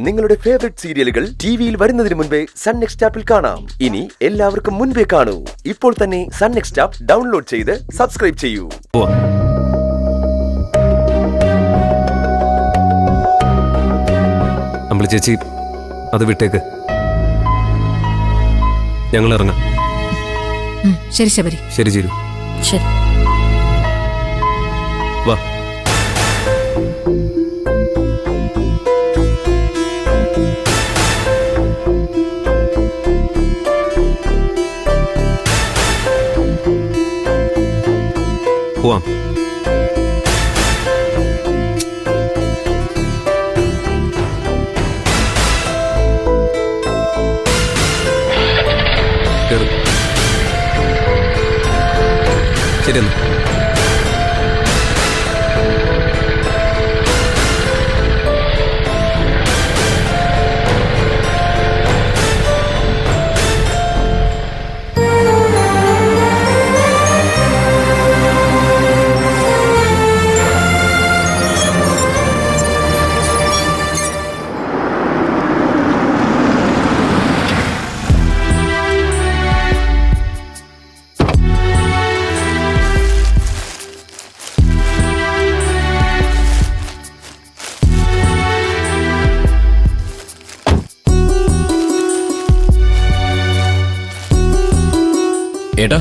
നിങ്ങളുടെ ഫേവറേറ്റ് സീരിയലുകൾ ടിവിയിൽ വരുന്നതിന് മുൻപേ സൺ നെക്സ്റ്റ് ആപ്പിൽ കാണാം. ഇനി എല്ലാവർക്കും മുൻപേ കാണൂ. ഇപ്പോൾ തന്നെ സൺ നെക്സ്റ്റ് ആപ്പ് ഡൗൺലോഡ് ചെയ്ത് സബ്സ്ക്രൈബ് ചെയ്യൂ. അമ്പിളി ചേച്ചി, അത് വിട്ടേക്ക്, ഞങ്ങൾ ഇറങ്ങാം. ശരി ശബരി. ശരി ജീരു. ശരി. വാ. പോവാം. ശരിയെന്നാ. ഏട്ടാ,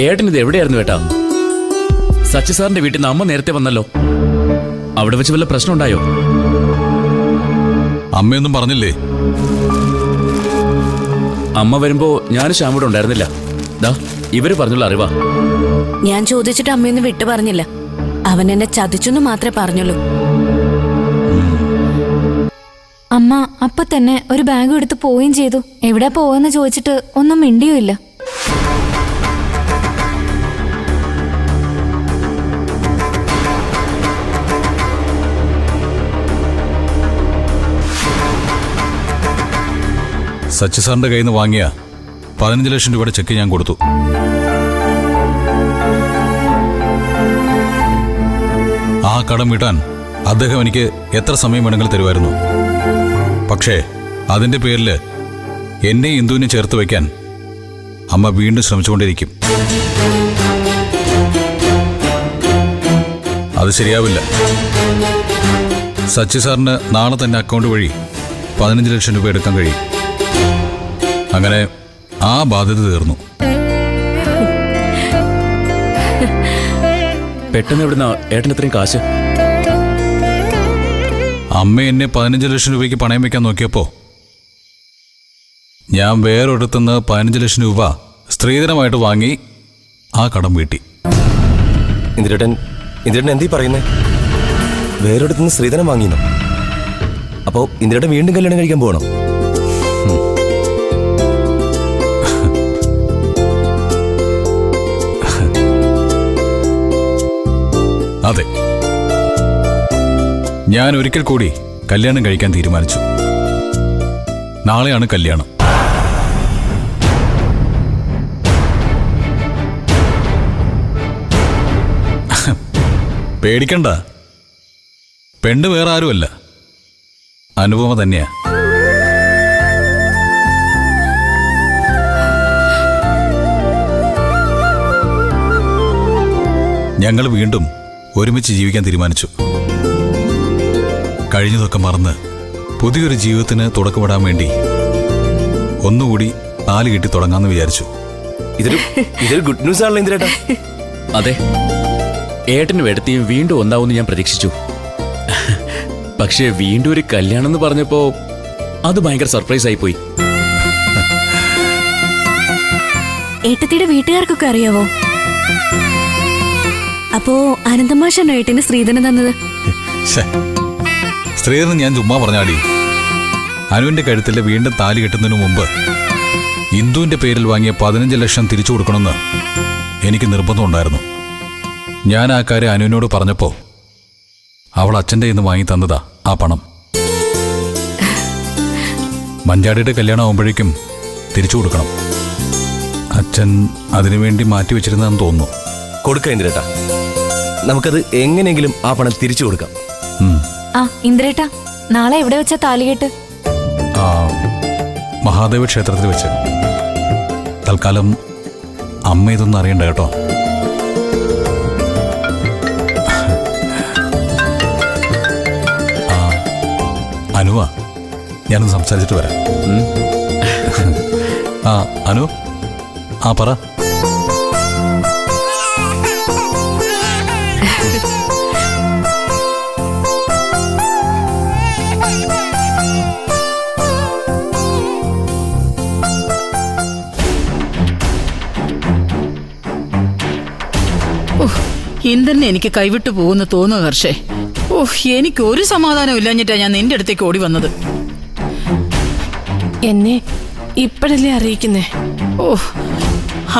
ഏട്ടനിത് എവിടെയായിരുന്നു ഏട്ടാ? സച്ചി സാറിന്റെ വീട്ടിൽ നിന്ന് അമ്മ നേരത്തെ വന്നല്ലോ. അവിടെ വെച്ച് വല്ല പ്രശ്നം ഉണ്ടായോ? അമ്മയൊന്നും പറഞ്ഞില്ലേ? അമ്മ വരുമ്പോ ഞാനും ശ്യാമൂടെ ഉണ്ടായിരുന്നില്ല. ദാ ഇവര് പറഞ്ഞുള്ള അറിവാ. ഞാൻ ചോദിച്ചിട്ട് അമ്മയൊന്നും വിട്ടു പറഞ്ഞില്ല. അവൻ എന്നെ ചതിച്ചെന്ന് മാത്രമേ പറഞ്ഞുള്ളൂ. അമ്മ അപ്പൊ തന്നെ ഒരു ബാഗ് എടുത്ത് പോവുകയും ചെയ്തു. എവിടെ പോവെന്ന് ചോദിച്ചിട്ട് ഒന്നും മിണ്ടിയുമില്ല. സച്ചി സാറിന്റെ കയ്യിൽ നിന്ന് വാങ്ങിയ 15 ലക്ഷം രൂപയുടെ ചെക്ക് ഞാൻ കൊടുത്തു. ആ കടം വീട്ടാൻ അദ്ദേഹം എനിക്ക് എത്ര സമയം വേണമെങ്കിലും തരുമായിരുന്നു. പക്ഷേ അതിന്റെ പേരിൽ എന്നെ ഇന്ദുവിനെ ചേർത്ത് വയ്ക്കാൻ അമ്മ വീണ്ടും ശ്രമിച്ചുകൊണ്ടിരിക്കും. അത് ശരിയാവില്ല. സച്ചി സാറിന് നാളെ തന്നെ അക്കൗണ്ട് വഴി 15 ലക്ഷം രൂപ എടുക്കാൻ കഴിയും. അങ്ങനെ ആ ബാധ്യത തീർന്നു. പെട്ടെന്ന് എവിടുന്ന ഏട്ടൻ ഇത്രയും കാശ്? അമ്മ എന്നെ 15 ലക്ഷം രൂപയ്ക്ക് പണയം വെക്കാൻ നോക്കിയപ്പോ ഞാൻ വേറൊരിടത്തുനിന്ന് 15 ലക്ഷം രൂപ സ്ത്രീധനമായിട്ട് വാങ്ങി ആ കടം വീട്ടി. ഇന്ദിരേട്ടൻ എന്തീ പറയുന്നേ? വേറൊരിടത്തുനിന്ന് സ്ത്രീധനം വാങ്ങിയെന്നോ? അപ്പോ ഇന്ദിരേട്ടൻ വീണ്ടും കല്യാണം കഴിക്കാൻ പോകണം? അതെ, ഞാൻ ഒരിക്കൽ കൂടി കല്യാണം കഴിക്കാൻ തീരുമാനിച്ചു. നാളെയാണ് കല്യാണം. പേടിക്കണ്ട, പെണ്ണ് വേറെ ആരുമല്ല, അനുപമ തന്നെയാ. ഞങ്ങൾ വീണ്ടും ഒരുമിച്ച് ജീവിക്കാൻ തീരുമാനിച്ചു. കഴിഞ്ഞതൊക്കെ മറന്ന് പുതിയൊരു ജീവിതത്തിന് തുടക്കമിടാൻ വേണ്ടി ഒന്നുകൂടി താലി കെട്ടി തുടങ്ങാമെന്ന് വിചാരിച്ചു. ഇതൊരു ഗുഡ് ന്യൂസ് ആണല്ലോ ഇന്ദിരേട്ടാ. അതെ, ഏട്ടനും ഏട്ടത്തിയും വീണ്ടും ഒന്നാവുമെന്ന് ഞാൻ പ്രതീക്ഷിച്ചു. പക്ഷേ വീണ്ടും ഒരു കല്യാണം എന്ന് പറഞ്ഞപ്പോ അത് ഭയങ്കര സർപ്രൈസ് ആയിപ്പോയി. ഏട്ടത്തിയുടെ വീട്ടുകാർക്കൊക്കെ അറിയാവോ? അപ്പോ അനന്തമാഷാണ് ഏട്ടന് സ്ത്രീധനം തന്നത്? സ്ത്രീധനം ഞാൻ ചുമ്മാ പറഞ്ഞാടി. അനുവിന്റെ കഴുത്തിൽ വീണ്ടും താലി കെട്ടുന്നതിന് മുമ്പ് ഇന്ദുവിന്റെ പേരിൽ വാങ്ങിയ 15 ലക്ഷം തിരിച്ചു കൊടുക്കണമെന്ന് എനിക്ക് നിർബന്ധമുണ്ടായിരുന്നു. ഞാൻ ആ കാര്യം അനുവിനോട് പറഞ്ഞപ്പോ അവൾ അച്ഛൻ്റെ കയ്യിൽ നിന്ന് വാങ്ങി തന്നതാ ആ പണം. മഞ്ചാടിയുടെ കല്യാണം ആവുമ്പോഴേക്കും തിരിച്ചു കൊടുക്കണം. അച്ഛൻ അതിനുവേണ്ടി മാറ്റിവെച്ചിരുന്നെന്ന് തോന്നുന്നു. കൊടുക്ക ഇന്ദിരേട്ടാ, നമുക്കത് എങ്ങനെയെങ്കിലും ആ പണം തിരിച്ചു കൊടുക്കാം. ആ ഇന്ദ്രേട്ടാ, നാളെ എവിടെ വെച്ചാ താലികെട്ട്? ആ, മഹാദേവ ക്ഷേത്രത്തിൽ വെച്ച്. തൽക്കാലം അമ്മ ഇതൊന്നും അറിയണ്ട കേട്ടോ. അനുവാ, ഞാനൊന്ന് സംസാരിച്ചിട്ട് വരാം. ആ അനു, ആ പറ. ഇന്ദ്രനെ എനിക്ക് കൈവിട്ടു പോകുന്നു തോന്നുക ഹർഷേ. എനിക്ക് ഒരു സമാധാനം ഇല്ലാഞ്ഞിട്ടാ ഞാൻ നിന്റെ അടുത്തേക്ക് ഓടി വന്നത്. എന്നെ ഇപ്പോഴല്ലേ അറിയിക്കുന്നേ?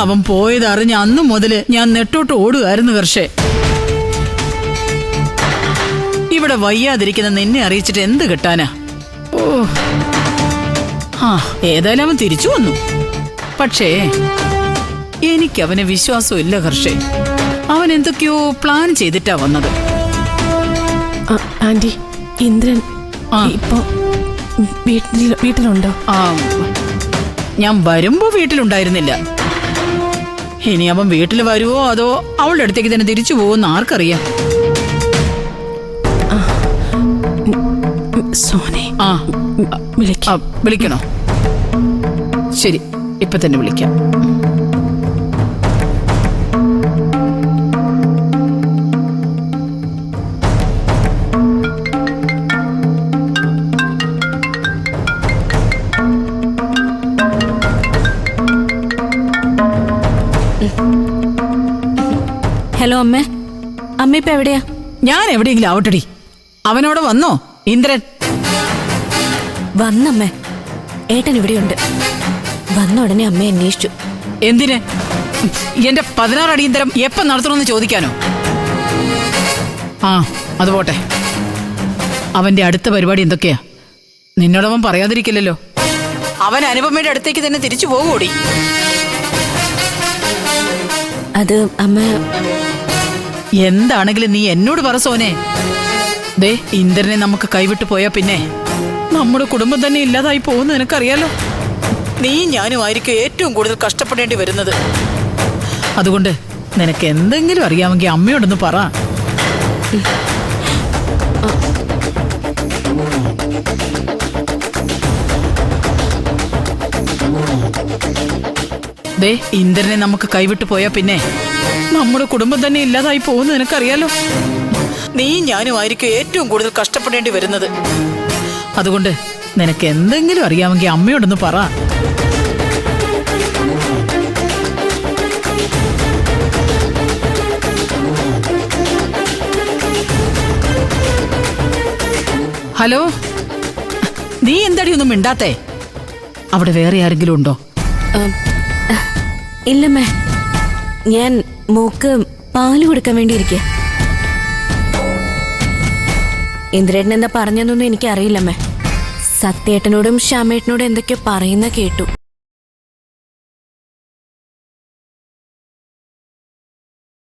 അവൻ പോയത് അറിഞ്ഞ അന്നു മുതല് ഞാൻ നെട്ടോട്ട് ഓടുകയായിരുന്നു ഹർഷേ. ഇവിടെ വയ്യാതിരിക്കുന്ന നിന്നെ അറിയിച്ചിട്ട് എന്ത് കിട്ടാനാ? ഏതായാലും അവൻ തിരിച്ചു വന്നു. പക്ഷേ എനിക്കവനെ വിശ്വാസമില്ല ഹർഷേ. അവൻ എന്തൊക്കെയോ പ്ലാൻ ചെയ്തിട്ടാ വന്നത്. ആന്റി, ഇന്ദ്രൻ ഇപ്പൊ വീട്ടിലുണ്ടോ? ഞാൻ വരുമ്പോ വീട്ടിലുണ്ടായിരുന്നില്ല. ഇനി അവൻ വീട്ടിൽ വരുവോ അതോ അവളുടെ അടുത്തേക്ക് തന്നെ തിരിച്ചു പോവോന്ന് ആർക്കറിയാം. സോനെ, വിളിക്കണോ? ശരി, ഇപ്പൊ തന്നെ വിളിക്കാം. ഹലോ അമ്മേ. അമ്മ ഇപ്പൊ എവിടെയാ? ഞാൻ എവിടെയെങ്കിലും ആവട്ടടി. അവനോട് വന്നോ ഇന്ദ്രൻ? വന്നമ്മേ. ഏട്ടൻ ഇവിടെയുണ്ട്. വന്ന ഉടനെ അമ്മ അന്വേഷിച്ചു. എന്തിന്? എന്റെ 16 അടിയന്തരം എപ്പം നടത്തണമെന്ന് ചോദിക്കാനോ? അത് പോട്ടെ. അവന്റെ അടുത്ത പരിപാടി എന്തൊക്കെയാ? നിന്നോടവൻ പറയാതിരിക്കില്ലല്ലോ. അവൻ അനുപമയുടെ അടുത്തേക്ക് തന്നെ തിരിച്ചു പോകൂടി. അത് അമ്മ എന്താണെങ്കിലും നീ എന്നോട് പറ സോനെ. ദേ, ഇന്ദ്രനെ നമുക്ക് കൈവിട്ടു പോയാ പിന്നെ നമ്മുടെ കുടുംബം തന്നെ ഇല്ലാതായി പോകുന്ന നിനക്കറിയാലോ. നീ ഞാനുമായിരിക്കും ഏറ്റവും കൂടുതൽ കഷ്ടപ്പെടേണ്ടി വരുന്നത്. അതുകൊണ്ട് നിനക്ക് എന്തെങ്കിലും അറിയാമെങ്കിൽ അമ്മയോടൊന്ന് പറ. ദേ, ഇന്ദ്രനെ നമുക്ക് കൈവിട്ടു പോയാ പിന്നെ നമ്മുടെ കുടുംബം തന്നെ ഇല്ലാതായി പോകുന്ന നിനക്കറിയാലോ. നീ ഞാനുമായിരിക്കും ഏറ്റവും കൂടുതൽ കഷ്ടപ്പെടേണ്ടി വരുന്നത്. അതുകൊണ്ട് നിനക്ക് എന്തെങ്കിലും അറിയാമെങ്കിൽ അമ്മയോടൊന്ന് പറ. ഹലോ, നീ എന്താടി ഒന്നും മിണ്ടാത്തേ? അവിടെ വേറെ ആരെങ്കിലും ഉണ്ടോ? ഇല്ലമ്മേ, ഞാൻ മോക്ക് പാല് കൊടുക്കാൻ വേണ്ടി ഇരിക്കുക. ഇന്ദ്രേട്ടൻ എന്താ പറഞ്ഞെന്നൊന്നും എനിക്കറിയില്ലമ്മേ. സത്യേട്ടനോടും ശ്യാമേട്ടനോടും എന്തൊക്കെയോ പറയുന്ന കേട്ടു.